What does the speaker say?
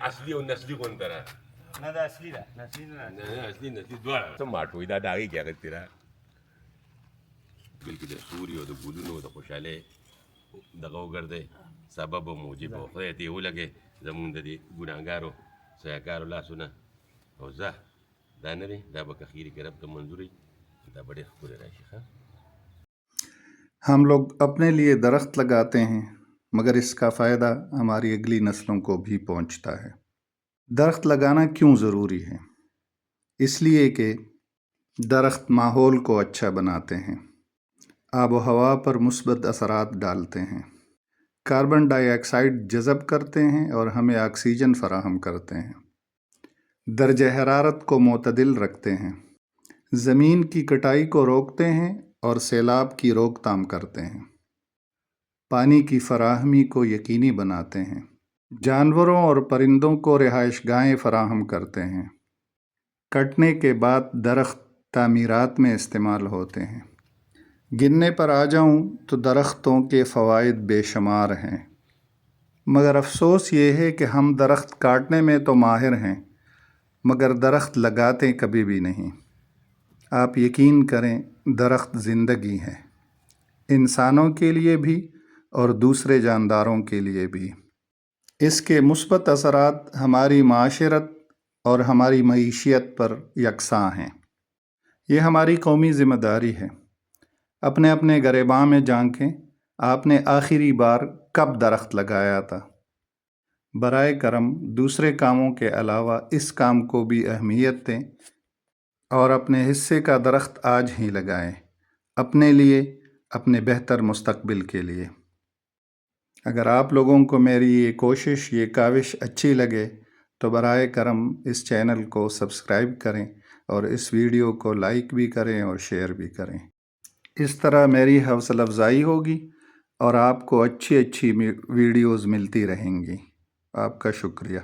اصلي او نسلي غونډه ده. نه دا اصلي ده، نسلي نه. نه اصلي نسلي دواړه څه ماټوي دا د هغې کې اغوستې ده بلکې د سوري او د ګلونو د خوشحالۍ دغه وګرځئ سبب او موجب او خدای ته یې ولګئ زمونږ د دې ګناهګارو سیاکارو لاسونه او زه دا نه دی دا به که خیرې کې رب ته منظور وي دا به ډېر ښکلی راشي. ہم لوگ اپنے لیے درخت لگاتے ہیں مگر اس کا فائدہ ہماری اگلی نسلوں کو بھی پہنچتا ہے۔ درخت لگانا کیوں ضروری ہے؟ اس لیے کہ درخت ماحول کو اچھا بناتے ہیں، آب و ہوا پر مثبت اثرات ڈالتے ہیں، کاربن ڈائی آکسائڈ جذب کرتے ہیں اور ہمیں آکسیجن فراہم کرتے ہیں، درجہ حرارت کو معتدل رکھتے ہیں، زمین کی کٹائی کو روکتے ہیں اور سیلاب کی روک تھام کرتے ہیں، پانی کی فراہمی کو یقینی بناتے ہیں، جانوروں اور پرندوں کو رہائش گاہیں فراہم کرتے ہیں۔ کٹنے کے بعد درخت تعمیرات میں استعمال ہوتے ہیں۔ گننے پر آ جاؤں تو درختوں کے فوائد بے شمار ہیں، مگر افسوس یہ ہے کہ ہم درخت کاٹنے میں تو ماہر ہیں مگر درخت لگاتے کبھی بھی نہیں۔ آپ یقین کریں درخت زندگی ہے، انسانوں کے لیے بھی اور دوسرے جانداروں کے لیے بھی۔ اس کے مثبت اثرات ہماری معاشرت اور ہماری معیشت پر یکساں ہیں۔ یہ ہماری قومی ذمہ داری ہے۔ اپنے اپنے گریباں میں جھانکیں، آپ نے آخری بار کب درخت لگایا تھا؟ برائے کرم دوسرے کاموں کے علاوہ اس کام کو بھی اہمیت دیں اور اپنے حصے کا درخت آج ہی لگائیں، اپنے لیے، اپنے بہتر مستقبل کے لیے۔ اگر آپ لوگوں کو میری یہ کوشش، یہ کاوش اچھی لگے تو برائے کرم اس چینل کو سبسکرائب کریں اور اس ویڈیو کو لائک بھی کریں اور شیئر بھی کریں۔ اس طرح میری حوصلہ افزائی ہوگی اور آپ کو اچھی ویڈیوز ملتی رہیں گی۔ آپ کا شکریہ۔